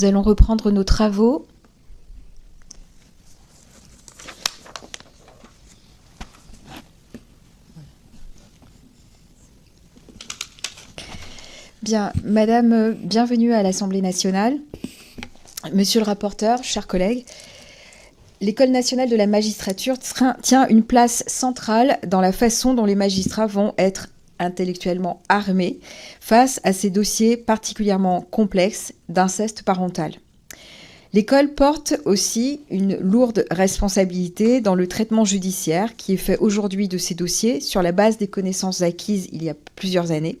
Nous allons reprendre nos travaux. Bien, Madame, bienvenue à l'Assemblée nationale. Monsieur le rapporteur, chers collègues, l'École nationale de la magistrature tient une place centrale dans la façon dont les magistrats vont être intellectuellement armés face à ces dossiers particulièrement complexes d'inceste parental. L'école porte aussi une lourde responsabilité dans le traitement judiciaire qui est fait aujourd'hui de ces dossiers sur la base des connaissances acquises il y a plusieurs années,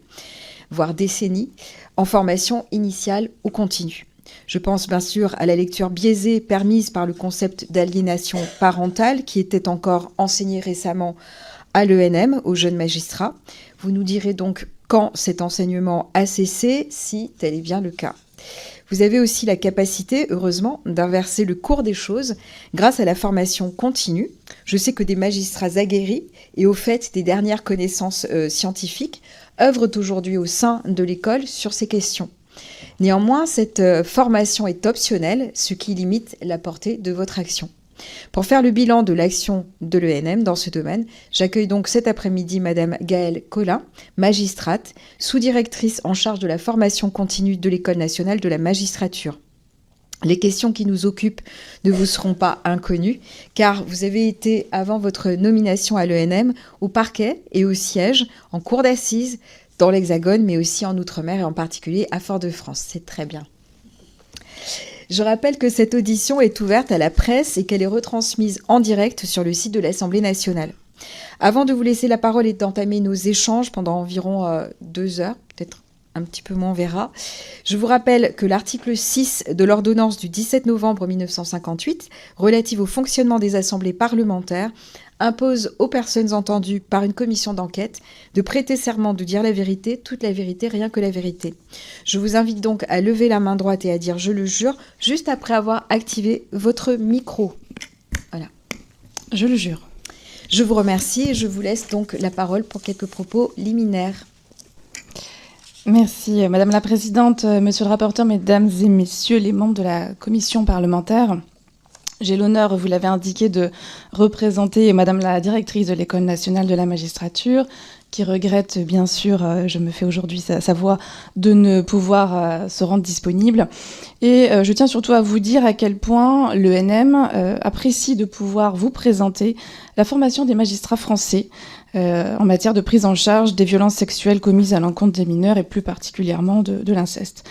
voire décennies, en formation initiale ou continue. Je pense bien sûr à la lecture biaisée permise par le concept d'aliénation parentale qui était encore enseigné récemment à l'ENM aux jeunes magistrats. Vous nous direz donc quand cet enseignement a cessé, si tel est bien le cas. Vous avez aussi la capacité, heureusement, d'inverser le cours des choses grâce à la formation continue. Je sais que des magistrats aguerris et au fait des dernières connaissances scientifiques œuvrent aujourd'hui au sein de l'école sur ces questions. Néanmoins, cette formation est optionnelle, ce qui limite la portée de votre action. Pour faire le bilan de l'action de l'ENM dans ce domaine, j'accueille donc cet après-midi Madame Gaëlle Collin, magistrate, sous-directrice en charge de la formation continue de l'École nationale de la magistrature. Les questions qui nous occupent ne vous seront pas inconnues, car vous avez été, avant votre nomination à l'ENM, au parquet et au siège, en cour d'assises, dans l'Hexagone, mais aussi en Outre-mer et en particulier à Fort-de-France. C'est très bien. Je rappelle que cette audition est ouverte à la presse et qu'elle est retransmise en direct sur le site de l'Assemblée nationale. Avant de vous laisser la parole et d'entamer nos échanges pendant environ 2 heures, peut-être un petit peu moins, on verra, je vous rappelle que l'article 6 de l'ordonnance du 17 novembre 1958, relative au fonctionnement des assemblées parlementaires, impose aux personnes entendues par une commission d'enquête de prêter serment de dire la vérité, toute la vérité, rien que la vérité. Je vous invite donc à lever la main droite et à dire « je le jure » juste après avoir activé votre micro. Voilà. Je le jure. Je vous remercie et je vous laisse donc la parole pour quelques propos liminaires. Merci Madame la Présidente, Monsieur le rapporteur, Mesdames et Messieurs les membres de la commission parlementaire. J'ai l'honneur, vous l'avez indiqué, de représenter Madame la directrice de l'École nationale de la magistrature, qui regrette bien sûr, je me fais aujourd'hui sa voix, de ne pouvoir se rendre disponible. Et je tiens surtout à vous dire à quel point l'ENM apprécie de pouvoir vous présenter la formation des magistrats français en matière de prise en charge des violences sexuelles commises à l'encontre des mineurs et plus particulièrement de l'inceste.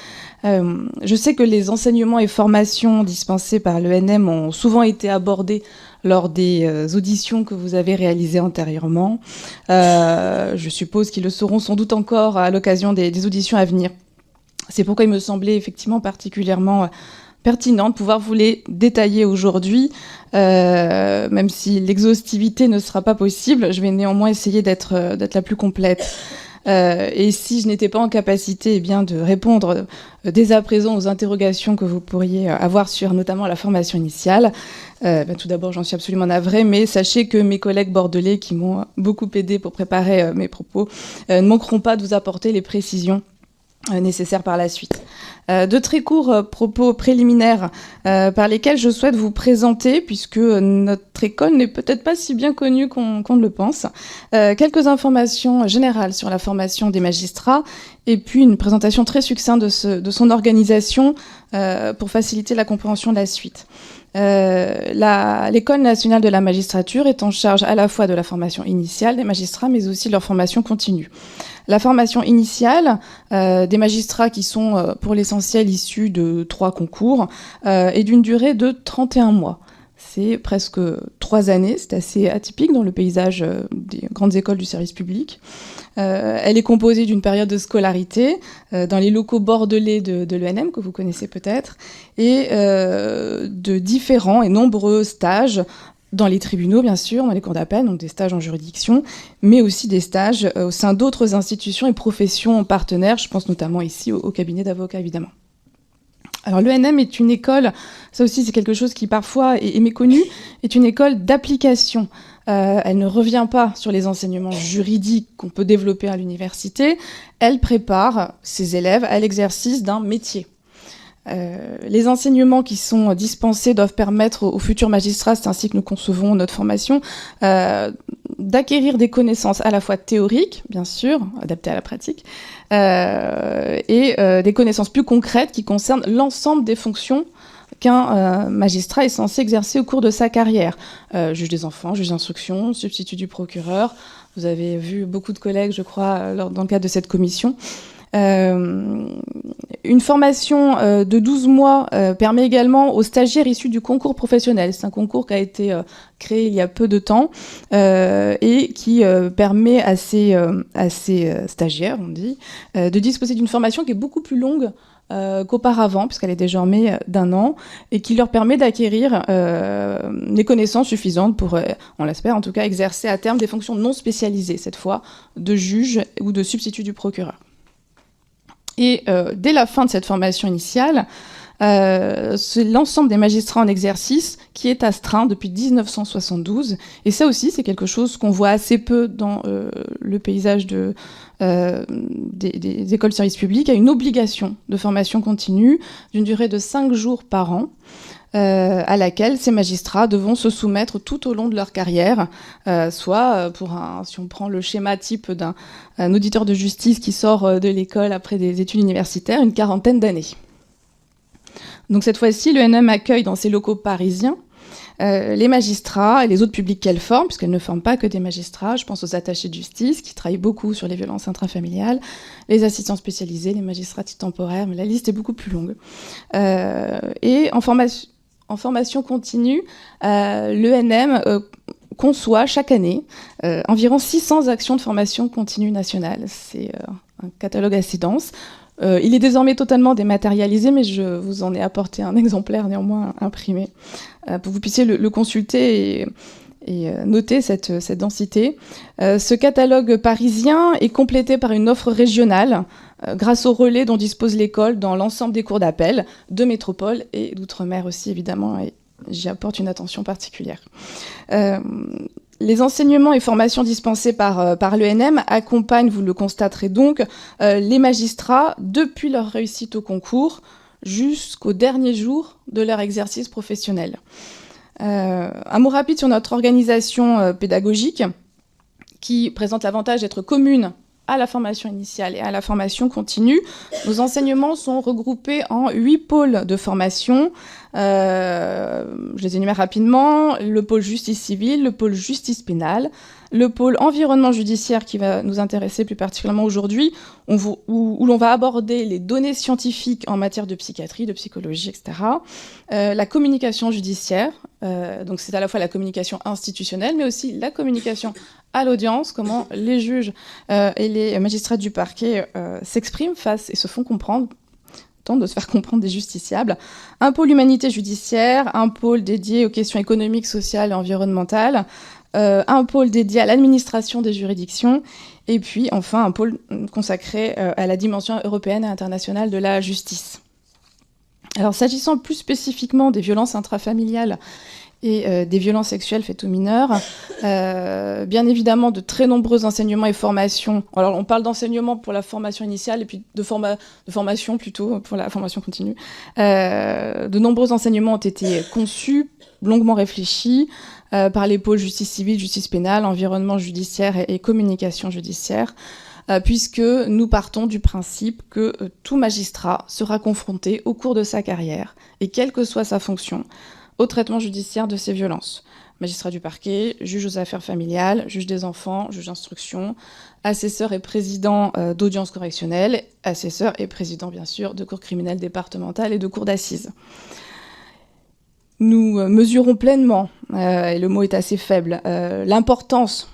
Je sais que les enseignements et formations dispensés par l'ENM ont souvent été abordés lors des auditions que vous avez réalisées antérieurement. Je suppose qu'ils le seront sans doute encore à l'occasion des auditions à venir. C'est pourquoi il me semblait effectivement particulièrement pertinent de pouvoir vous les détailler aujourd'hui, même si l'exhaustivité ne sera pas possible. Je vais néanmoins essayer d'être la plus complète. Et si je n'étais pas en capacité de répondre dès à présent aux interrogations que vous pourriez avoir sur notamment la formation initiale, tout d'abord j'en suis absolument navrée, mais sachez que mes collègues bordelais qui m'ont beaucoup aidé pour préparer mes propos ne manqueront pas de vous apporter les précisions nécessaires par la suite. De très courts propos préliminaires par lesquels je souhaite vous présenter, puisque notre école n'est peut-être pas si bien connue qu'on ne le pense, quelques informations générales sur la formation des magistrats et puis une présentation très succincte de son organisation pour faciliter la compréhension de la suite. L'École nationale de la magistrature est en charge à la fois de la formation initiale des magistrats, mais aussi de leur formation continue. La formation initiale des magistrats qui sont pour l'essentiel issus de 3 concours est d'une durée de 31 mois. C'est presque 3 années, c'est assez atypique dans le paysage des grandes écoles du service public. Elle est composée d'une période de scolarité dans les locaux bordelais de l'ENM, que vous connaissez peut-être, et de différents et nombreux stages dans les tribunaux, bien sûr, dans les cours d'appel, donc des stages en juridiction, mais aussi des stages au sein d'autres institutions et professions partenaires. Je pense notamment ici au cabinet d'avocats, évidemment. Alors l'ENM est une école, ça aussi c'est quelque chose qui parfois est méconnu, est une école d'application. Elle ne revient pas sur les enseignements juridiques qu'on peut développer à l'université, elle prépare ses élèves à l'exercice d'un métier. Les enseignements qui sont dispensés doivent permettre aux futurs magistrats, c'est ainsi que nous concevons notre formation, d'acquérir des connaissances à la fois théoriques, bien sûr, adaptées à la pratique, et des connaissances plus concrètes qui concernent l'ensemble des fonctions qu'un magistrat est censé exercer au cours de sa carrière. Juge des enfants, juge d'instruction, substitut du procureur. Vous avez vu beaucoup de collègues, je crois, dans le cadre de cette commission. Une formation de 12 mois permet également aux stagiaires issus du concours professionnel. C'est un concours qui a été créé il y a peu de temps et qui permet à ces stagiaires, on dit, de disposer d'une formation qui est beaucoup plus longue qu'auparavant, puisqu'elle est désormais d'1 an, et qui leur permet d'acquérir les connaissances suffisantes pour, on l'espère en tout cas, exercer à terme des fonctions non spécialisées, cette fois, de juge ou de substitut du procureur. Et dès la fin de cette formation initiale, c'est l'ensemble des magistrats en exercice qui est astreint depuis 1972. Et ça aussi, c'est quelque chose qu'on voit assez peu dans le paysage des écoles de service public, à une obligation de formation continue d'une durée de 5 jours par an, à laquelle ces magistrats devront se soumettre tout au long de leur carrière, soit si on prend le schéma type d'un auditeur de justice qui sort de l'école après des études universitaires, une 40aine d'années. Donc cette fois-ci, l'ENM accueille dans ses locaux parisiens les magistrats et les autres publics qu'elle forme, puisqu'elle ne forme pas que des magistrats. Je pense aux attachés de justice qui travaillent beaucoup sur les violences intrafamiliales, les assistants spécialisés, les magistrats temporaires, mais la liste est beaucoup plus longue. Et en formation continue, l'ENM conçoit chaque année environ 600 actions de formation continue nationale. C'est un catalogue assez dense. Il est désormais totalement dématérialisé, mais je vous en ai apporté un exemplaire néanmoins imprimé pour que vous puissiez le consulter et noter cette densité. Ce catalogue parisien est complété par une offre régionale grâce au relais dont dispose l'école dans l'ensemble des cours d'appel de métropole et d'outre-mer aussi, évidemment, et j'y apporte une attention particulière. Les enseignements et formations dispensés par l'ENM accompagnent, vous le constaterez donc, les magistrats depuis leur réussite au concours jusqu'au dernier jour de leur exercice professionnel. Un mot rapide sur notre organisation pédagogique qui présente l'avantage d'être commune à la formation initiale et à la formation continue. Nos enseignements sont regroupés en 8 pôles de formation. Je les énumère rapidement. Le pôle justice civile, le pôle justice pénale, le pôle environnement judiciaire qui va nous intéresser plus particulièrement aujourd'hui, où l'on va aborder les données scientifiques en matière de psychiatrie, de psychologie, etc. La communication judiciaire, donc c'est à la fois la communication institutionnelle, mais aussi la communication à l'audience, comment les juges et les magistrats du parquet s'expriment face et se font comprendre, tentent de se faire comprendre des justiciables. Un pôle humanité judiciaire, un pôle dédié aux questions économiques, sociales et environnementales, un pôle dédié à l'administration des juridictions, et puis enfin un pôle consacré à la dimension européenne et internationale de la justice. Alors s'agissant plus spécifiquement des violences intrafamiliales et des violences sexuelles faites aux mineurs, bien évidemment de très nombreux enseignements et formations. Alors on parle d'enseignement pour la formation initiale et puis de formation plutôt pour la formation continue. De nombreux enseignements ont été conçus, longuement réfléchis, par les pôles justice civile, justice pénale, environnement judiciaire et communication judiciaire, puisque nous partons du principe que tout magistrat sera confronté au cours de sa carrière, et quelle que soit sa fonction, au traitement judiciaire de ces violences. Magistrat du parquet, juge aux affaires familiales, juge des enfants, juge d'instruction, assesseur et président d'audience correctionnelle, assesseur et président, bien sûr, de cour criminelle départementale et de cour d'assises. Nous mesurons pleinement, et le mot est assez faible, l'importance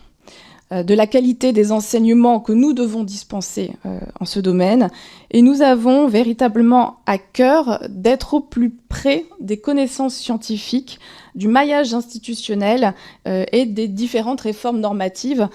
de la qualité des enseignements que nous devons dispenser en ce domaine. Et nous avons véritablement à cœur d'être au plus près des connaissances scientifiques, du maillage institutionnel et des différentes réformes normatives